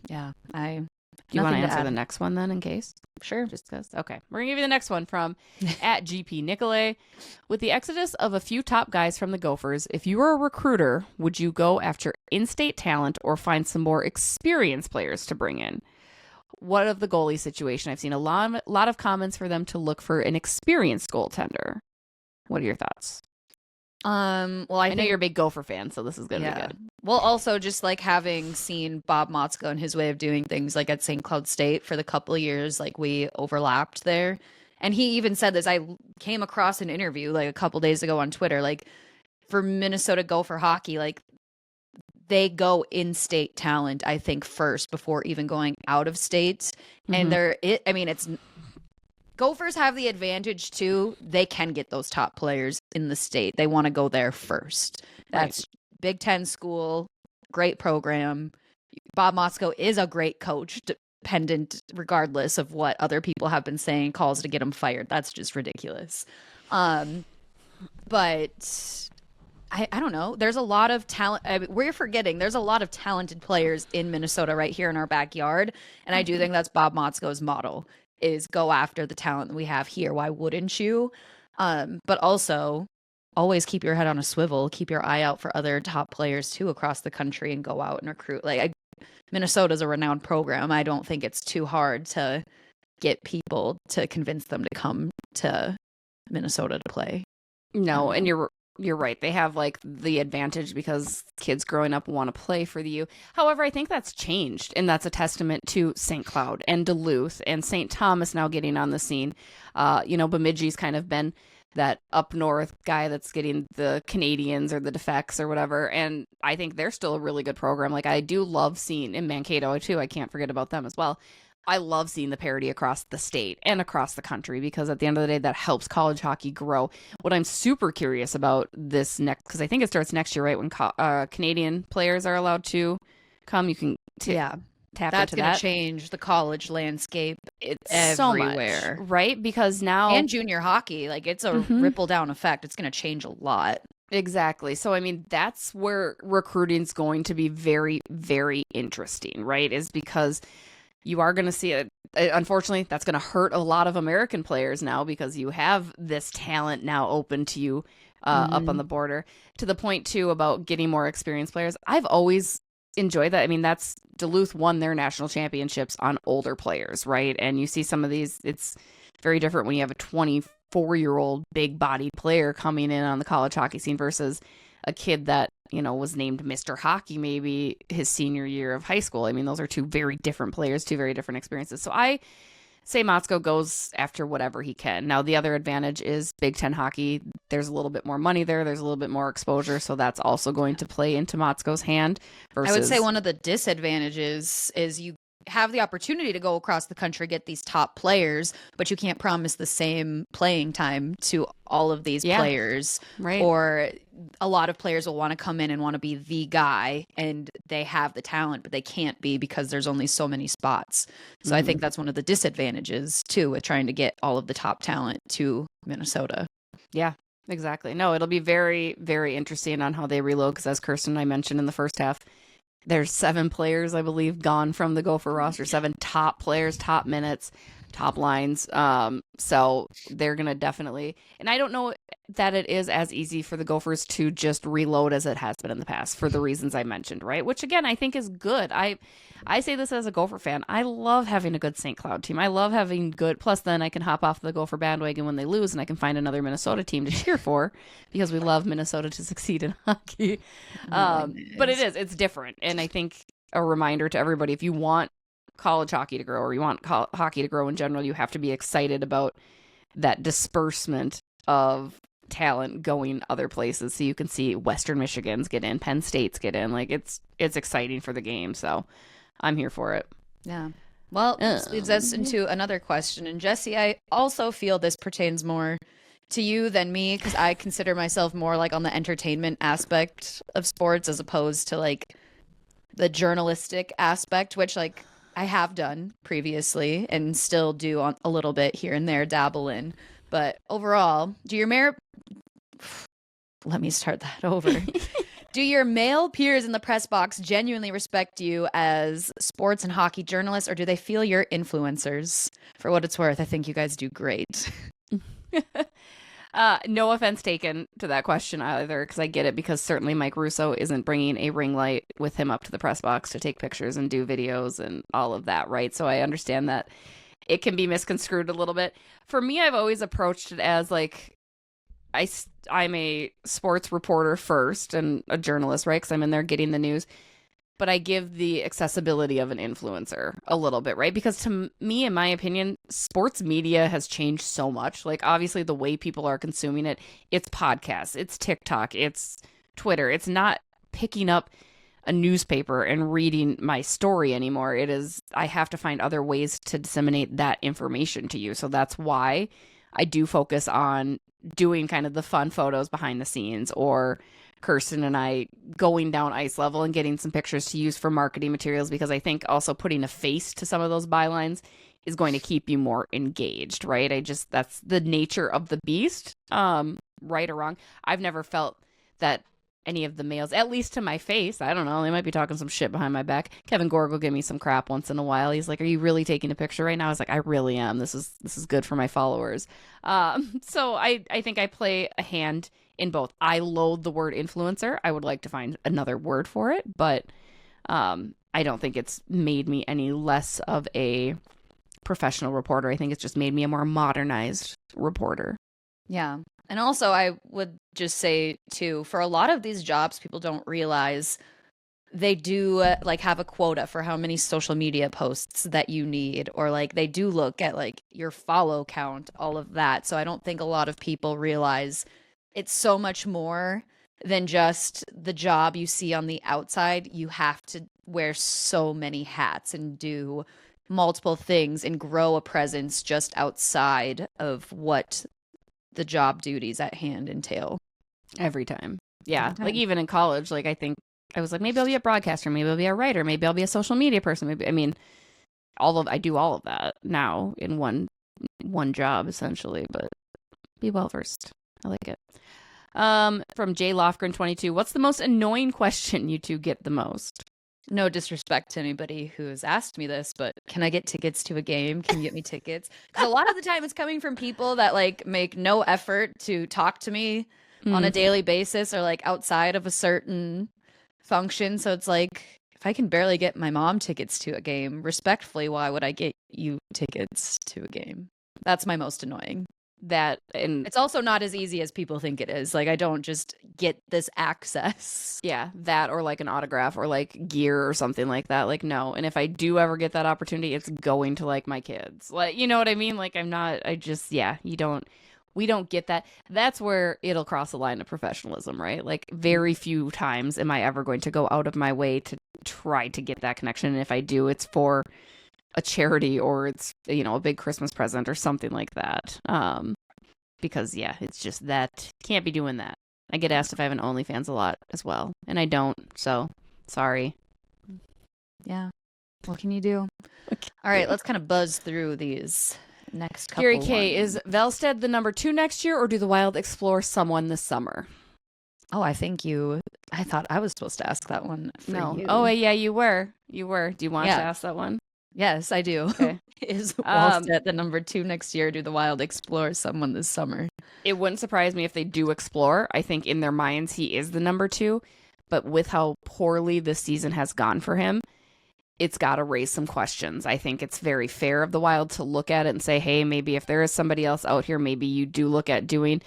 Yeah. Do you want to answer the next one then, in case? Sure. Just because. Okay. We're going to give you the next one from at GP Nicolay. With the exodus of a few top guys from the Gophers, if you were a recruiter, would you go after in-state talent or find some more experienced players to bring in? What of the goalie situation? I've seen a lot of comments for them to look for an experienced goaltender. What are your thoughts? Well, I know you're a big Gopher fan, so this is going to be good. Well, also just like having seen Bob Motzko and his way of doing things, like at St. Cloud State for the couple of years, like we overlapped there. And he even said this. I came across an interview like a couple days ago on Twitter, like for Minnesota Gopher hockey, like they go in-state talent, I think, first before even going out of state. And it's Gophers have the advantage too. They can get those top players in the state. They want to go there first. That's right. Big Ten school, great program. Bob Motzko is a great coach, dependent regardless of what other people have been saying, calls to get him fired. That's just ridiculous. But I don't know. There's a lot of talent. We're forgetting there's a lot of talented players in Minnesota right here in our backyard. And I do think that's Bob Motzko's model, is go after the talent that we have here. Why wouldn't you? But also always keep your head on a swivel, keep your eye out for other top players too across the country and go out and recruit. Minnesota's a renowned program. I don't think it's too hard to get people to convince them to come to Minnesota to play. No, and you're right. They have like the advantage because kids growing up want to play for the U. However, I think that's changed, and that's a testament to St. Cloud and Duluth and St. Thomas now getting on the scene. Bemidji's kind of been that up north guy that's getting the Canadians or the defects or whatever, and I think they're still a really good program. Like I do love seeing in Mankato too. I can't forget about them as well. I love seeing the parity across the state and across the country because at the end of the day, that helps college hockey grow. What I'm super curious about this next, because I think it starts next year, right? When Canadian players are allowed to come, you can tap into that. That's going to change the college landscape. It's everywhere. So much, right? Because now... And junior hockey, like it's a ripple down effect. It's going to change a lot. Exactly. So, I mean, that's where recruiting is going to be very, very interesting, right? Is because... you are going to see it. Unfortunately, that's going to hurt a lot of American players now because you have this talent now open to you up on the border. To the point, too, about getting more experienced players. I've always enjoyed that. I mean, that's Duluth won their national championships on older players, right? And you see some of these, it's very different when you have a 24-year-old big-bodied player coming in on the college hockey scene versus a kid that, was named Mr. Hockey maybe his senior year of high school. I mean, those are two very different players, two very different experiences. So I say Motzko goes after whatever he can. Now, the other advantage is Big Ten hockey. There's a little bit more money there. There's a little bit more exposure. So that's also going to play into Motzko's hand. I would say one of the disadvantages is you have the opportunity to go across the country, get these top players, but you can't promise the same playing time to all of these players. Right. Or a lot of players will want to come in and want to be the guy, and they have the talent, but they can't be because there's only so many spots. So I think that's one of the disadvantages too with trying to get all of the top talent to Minnesota. Yeah, exactly. No, it'll be very, very interesting on how they reload because as Kirsten and I mentioned in the first half, there's 7 players, I believe, gone from the Gopher roster, 7 top players, top minutes, top lines. So they're going to definitely, and I don't know that it is as easy for the Gophers to just reload as it has been in the past for the reasons I mentioned, right? Which again, I think is good. I say this as a Gopher fan. I love having a good St. Cloud team. I love having good, plus then I can hop off the Gopher bandwagon when they lose and I can find another Minnesota team to cheer for because we love Minnesota to succeed in hockey. But it's different. And I think a reminder to everybody, if you want college hockey to grow or you want hockey to grow in general, you have to be excited about that disbursement of talent going other places. So you can see Western Michigan's get in, Penn State's get in. Like it's exciting for the game. So I'm here for it. Yeah. Well, this leads us into another question. And Jessi, I also feel this pertains more to you than me because I consider myself more like on the entertainment aspect of sports as opposed to like the journalistic aspect, which like I have done previously and still do on a little bit here and there, dabble in. But overall, do your let me start that over. Do your male peers in the press box genuinely respect you as sports and hockey journalists, or do they feel you're influencers? For what it's worth, I think you guys do great. No offense taken to that question either, because I get it, because certainly Mike Russo isn't bringing a ring light with him up to the press box to take pictures and do videos and all of that, right? So I understand that it can be misconstrued a little bit. For me, I've always approached it as like, I'm a sports reporter first and a journalist, right? Because I'm in there getting the news. But I give the accessibility of an influencer a little bit, right? Because to me, in my opinion, sports media has changed so much. Like, obviously, the way people are consuming it, it's podcasts, it's TikTok, it's Twitter. It's not picking up a newspaper and reading my story anymore. It is, I have to find other ways to disseminate that information to you. So that's why I do focus on doing kind of the fun photos behind the scenes, or Kirsten and I going down ice level and getting some pictures to use for marketing materials, because I think also putting a face to some of those bylines is going to keep you more engaged, right? That's the nature of the beast, right or wrong. I've never felt that any of the males, at least to my face, I don't know, they might be talking some shit behind my back. Kevin Gorg will give me some crap once in a while. He's like, "Are you really taking a picture right now?" I was like, "I really am. This is good for my followers." So I think I play a hand in both. I loathe the word influencer. I would like to find another word for it, but I don't think it's made me any less of a professional reporter. I think it's just made me a more modernized reporter. Yeah. And also, I would just say, too, for a lot of these jobs, people don't realize they do like have a quota for how many social media posts that you need, or like they do look at like your follow count, all of that. So I don't think a lot of people realize it's so much more than just the job you see on the outside. You have to wear so many hats and do multiple things and grow a presence just outside of what the job duties at hand entail. Every time. Yeah. Like even in college, like I think I was like, maybe I'll be a broadcaster, maybe I'll be a writer, maybe I'll be a social media person. Maybe, I mean, I do all of that now in one job essentially, but be well versed. I like it. From Jay Lofgren 22, what's the most annoying question you two get the most? No disrespect to anybody who's asked me this, but can I get tickets to a game? Can you get me tickets? Because a lot of the time it's coming from people that like make no effort to talk to me on a daily basis, or like outside of a certain function. So it's like, if I can barely get my mom tickets to a game, respectfully, why would I get you tickets to a game? That's my most annoying. That, and it's also not as easy as people think it is. Like, I don't just get this access. Yeah, that, or like an autograph, or like gear or something like that. Like, no. And if I do ever get that opportunity, it's going to like my kids. Like, you know what I mean? Like, we don't get that. That's where it'll cross the line of professionalism, right? Like, very few times am I ever going to go out of my way to try to get that connection. And if I do, it's for a charity, or it's, you know, a big Christmas present or something like that. Because yeah, it's just that can't be doing that. I get asked if I have an OnlyFans a lot as well, and I don't, so sorry. Yeah. What can you do? Okay. All right, let's kind of buzz through these next couple. Gary K, is Velstead the number 2 next year, or do the Wild explore someone this summer? Oh, I thought I was supposed to ask that one for you. Oh, yeah, you were. Do you want to ask that one? Yes, I do. Okay. Is Wallstedt the number 2 next year? Do the Wild explore someone this summer? It wouldn't surprise me if they do explore. I think in their minds he is the number 2, but with how poorly this season has gone for him, it's got to raise some questions. I think it's very fair of the Wild to look at it and say, hey, maybe if there is somebody else out here, maybe you do look at doing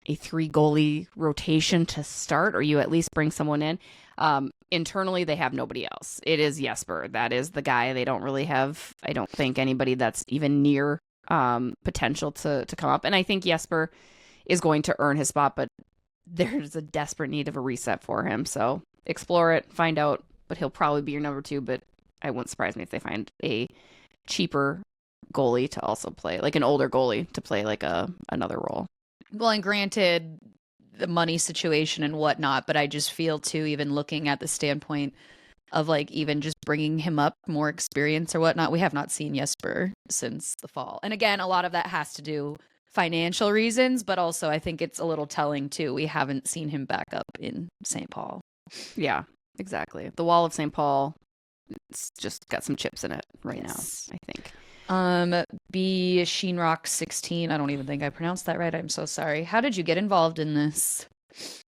a 3-goalie rotation to start, or you at least bring someone in. Internally, they have nobody else. It is Jesper. That is the guy. They don't really have, I don't think, anybody that's even near potential to come up. And I think Jesper is going to earn his spot, but there's a desperate need of a reset for him. So explore it, find out, but he'll probably be your number 2, but I wouldn't surprise me if they find a cheaper goalie to also play, like an older goalie to play like another role. Well, and granted, the money situation and whatnot, but I just feel too, even looking at the standpoint of like even just bringing him up more experience or whatnot, we have not seen Jesper since the fall. And again, a lot of that has to do financial reasons, but also I think it's a little telling too. We haven't seen him back up in St. Paul. Yeah, exactly. The wall of St. Paul, it's just got some chips in it right now, I think. B Sheenrock 16. I don't even think I pronounced that right. I'm so sorry. How did you get involved in this?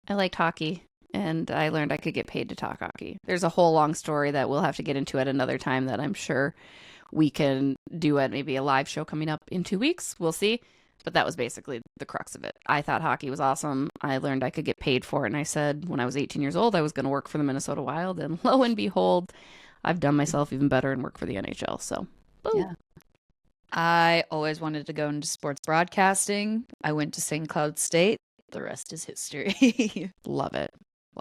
I liked hockey, and I learned I could get paid to talk hockey. There's a whole long story that we'll have to get into at another time that I'm sure we can do at maybe a live show coming up in 2 weeks. We'll see. But that was basically the crux of it. I thought hockey was awesome. I learned I could get paid for it. And I said when I was 18 years old, I was going to work for the Minnesota Wild. And lo and behold, I've done myself even better and work for the NHL. So, boom. Yeah. I always wanted to go into sports broadcasting. I went to St. Cloud State. The rest is history. Love it.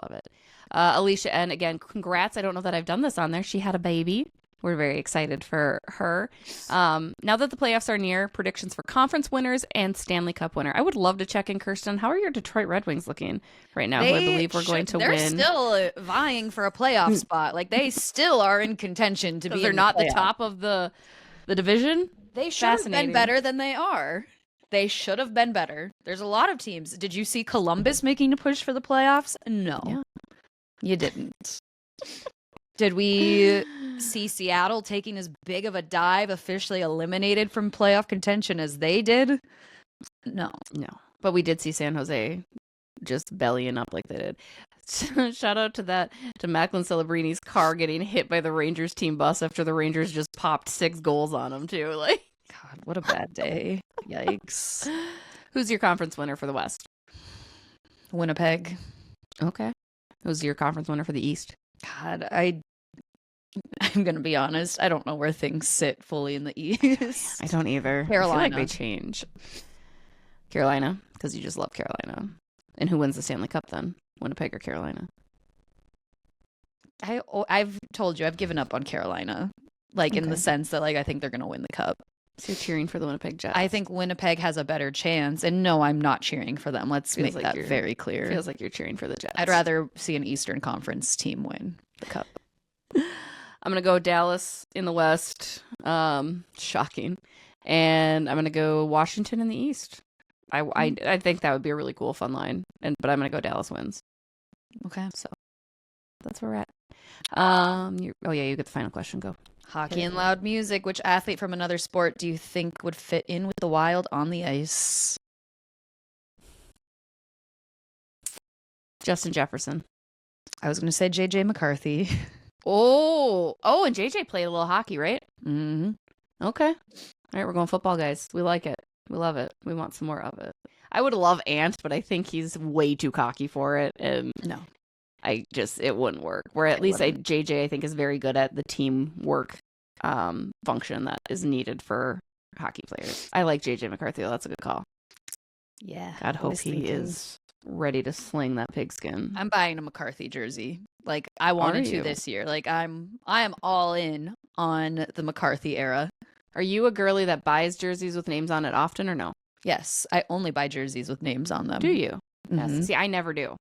Love it. Alicia, and again, congrats. I don't know that I've done this on there. She had a baby. We're very excited for her. Now that the playoffs are near, predictions for conference winners and Stanley Cup winner. I would love to check in, Kirsten. How are your Detroit Red Wings looking right now? Who I believe we're going to they're win. They're still vying for a playoff spot. Like, they still are in contention to be. They're not the top of the division. They should have been better than they are. They should have been better. There's a lot of teams. Did you see Columbus making a push for the playoffs? No, you didn't. Did we see Seattle taking as big of a dive, officially eliminated from playoff contention as they did? No. But we did see San Jose just bellying up like they did. Shout out to Macklin Celebrini's car getting hit by the Rangers team bus after the Rangers just popped 6 goals on them too. Like, God, what a bad day. Yikes. Who's your conference winner for the West? Winnipeg. Okay. Who's your conference winner for the East? God, I'm going to be honest. I don't know where things sit fully in the East. I don't either. Carolina. I feel like they change. Carolina, because you just love Carolina. And who wins the Stanley Cup then? Winnipeg or Carolina? I've told you, I've given up on Carolina. Like, in the sense that, like, I think they're going to win the cup. So you're cheering for the Winnipeg Jets? I think Winnipeg has a better chance. And no, I'm not cheering for them. Let's make that very clear. Feels like you're cheering for the Jets. I'd rather see an Eastern Conference team win the cup. I'm going to go Dallas in the West. Shocking. And I'm going to go Washington in the East. I think that would be a really cool, fun line. But I'm going to go Dallas wins. Okay. So that's where we're at. You get the final question. Go. Hockey and loud music. Which athlete from another sport do you think would fit in with the Wild on the ice? Justin Jefferson. I was going to say JJ McCarthy. Oh, and JJ played a little hockey, right? Mm-hmm. Okay. All right, we're going football, guys. We like it. We love it. We want some more of it. I would love Ant, but I think he's way too cocky for it. And no. It wouldn't work. Where at least JJ, I think, is very good at the teamwork function that is needed for hockey players. I like JJ McCarthy, though. That's a good call. Yeah. God, hope he is ready to sling that pigskin. I'm buying a McCarthy jersey. Like, I wanted to this year. Like, I am all in on the McCarthy era. Are you a girly that buys jerseys with names on it often or no? Yes, I only buy jerseys with names on them. Do you? Mm-hmm. Yes. See, I never do.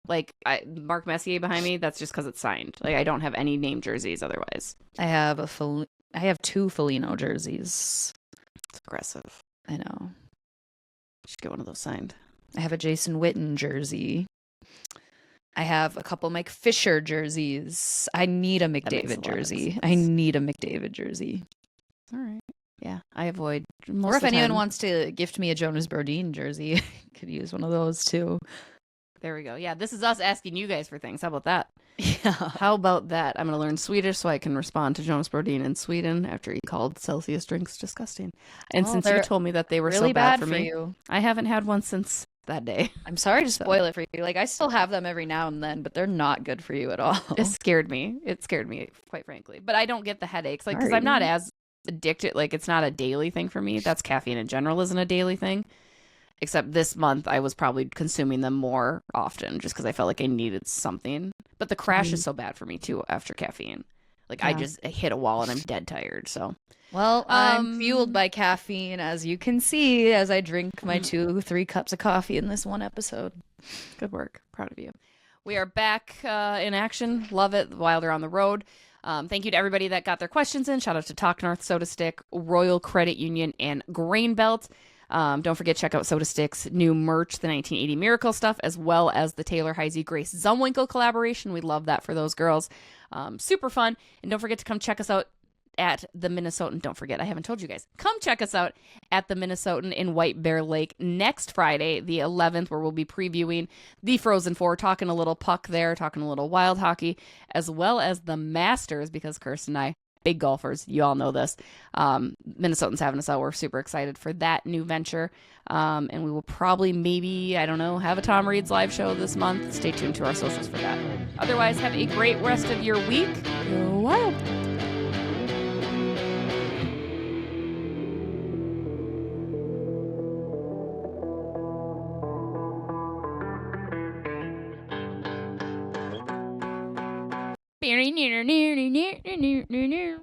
Like, Mark Messier behind me, that's just because it's signed. Like, I don't have any name jerseys otherwise. I have 2 Foligno jerseys. It's aggressive. I know. You should get one of those signed. I have a Jason Witten jersey. I have a couple Mike Fisher jerseys. I need a McDavid jersey. I need a McDavid jersey. All right. Yeah, I avoid most Or of if the anyone time. wants to gift me a Jonas Brodin jersey, I could use one of those too. There we go. Yeah, this is us asking you guys for things. How about that? Yeah. How about that? I'm going to learn Swedish so I can respond to Jonas Brodin in Sweden after he called Celsius drinks disgusting. And since you told me that they were really so bad for me, you. I haven't had one since that day. I'm sorry to spoil it for you. Like, I still have them every now and then, but they're not good for you at all. It scared me, quite frankly. But I don't get the headaches, like, because I'm not as addicted. Like, it's not a daily thing for me. That's caffeine in general isn't a daily thing. Except this month, I was probably consuming them more often just because I felt like I needed something. But the crash is so bad for me, too, after caffeine. Like, I hit a wall and I'm dead tired, so. Well, I'm fueled by caffeine, as you can see, as I drink my 2-3 cups of coffee in this one episode. Good work. Proud of you. We are back in action. Love it. The Wild are on the road. Thank you to everybody that got their questions in. Shout out to Talk North, SotaStick, Royal Credit Union, and Grain Belt. Don't forget, check out SotaStick's new merch, the 1980 Miracle stuff, as well as the Taylor Heisey Grace Zumwinkle collaboration. We love that for those girls. Super fun. And don't forget to come check us out at the Minnesotan. Don't forget, I haven't told you guys. Come check us out at the Minnesotan in White Bear Lake next Friday, the 11th, where we'll be previewing the Frozen Four, talking a little puck there, talking a little wild hockey, as well as the Masters, because Kirsten and I, big golfers, you all know this. Minnesotans having us out. We're super excited for that new venture. And we will probably, maybe, I don't know, have a Tom Reed's live show this month. Stay tuned to our socials for that. Otherwise, have a great rest of your week. Go Wild! Near, near, near, near, near, near, near, near.